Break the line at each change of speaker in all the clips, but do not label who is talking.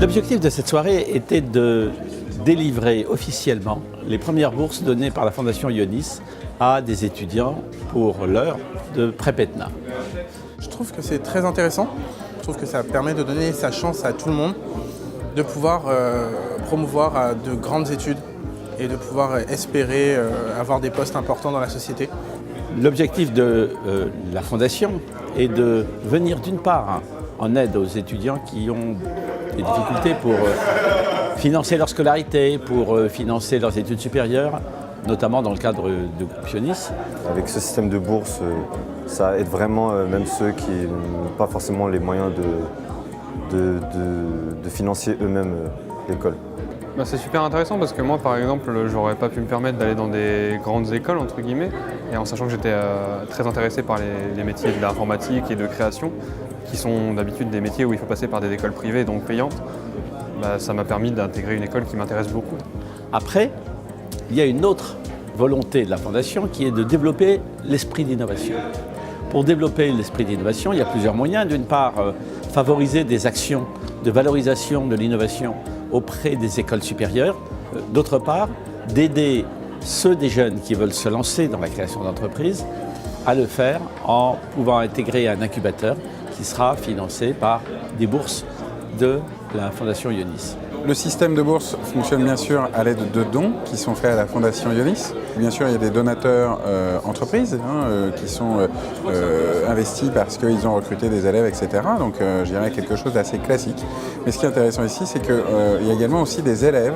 L'objectif de cette soirée était de délivrer officiellement les premières bourses données par la Fondation Ionis à des étudiants pour l'heure de pré-PETNA.
Je trouve que c'est très intéressant. Je trouve que ça permet de donner sa chance à tout le monde, de pouvoir promouvoir de grandes études et de pouvoir espérer avoir des postes importants dans la société.
L'objectif de la Fondation est de venir d'une part en aide aux étudiants qui ont des difficultés pour financer leur scolarité, pour financer leurs études supérieures, notamment dans le cadre de groupe Ionis.
Avec ce système de bourse, ça aide vraiment même ceux qui n'ont pas forcément les moyens de financer eux-mêmes l'école.
C'est super intéressant parce que moi, par exemple, j'aurais pas pu me permettre d'aller dans des grandes écoles, entre guillemets, et en sachant que j'étais très intéressé par les métiers de l'informatique et de création, qui sont d'habitude des métiers où il faut passer par des écoles privées, donc payantes, ça m'a permis d'intégrer une école qui m'intéresse beaucoup.
Après, il y a une autre volonté de la Fondation qui est de développer l'esprit d'innovation. Pour développer l'esprit d'innovation, il y a plusieurs moyens. D'une part, favoriser des actions de valorisation de l'innovation auprès des écoles supérieures. D'autre part, d'aider ceux des jeunes qui veulent se lancer dans la création d'entreprises à le faire en pouvant intégrer un incubateur qui sera financé par des bourses de la Fondation Ionis.
Le système de bourse fonctionne bien sûr à l'aide de dons qui sont faits à la Fondation Ionis. Bien sûr, il y a des donateurs entreprises qui sont investis parce qu'ils ont recruté des élèves, etc. Donc je dirais quelque chose d'assez classique. Mais ce qui est intéressant ici, c'est qu'il y a également aussi des élèves,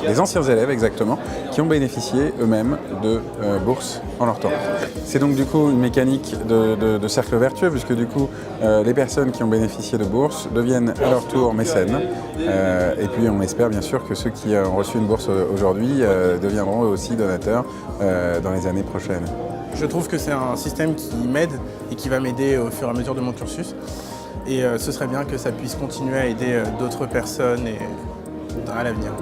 des anciens élèves exactement, qui ont bénéficié eux-mêmes de bourses en leur temps. C'est donc du coup une mécanique de cercle vertueux, puisque du coup les personnes qui ont bénéficié de bourses deviennent à leur tour mécènes. Et puis on espère bien sûr que ceux qui ont reçu une bourse aujourd'hui deviendront eux aussi donateurs dans les années prochaines.
Je trouve que c'est un système qui m'aide et qui va m'aider au fur et à mesure de mon cursus. Et ce serait bien que ça puisse continuer à aider d'autres personnes à l'avenir.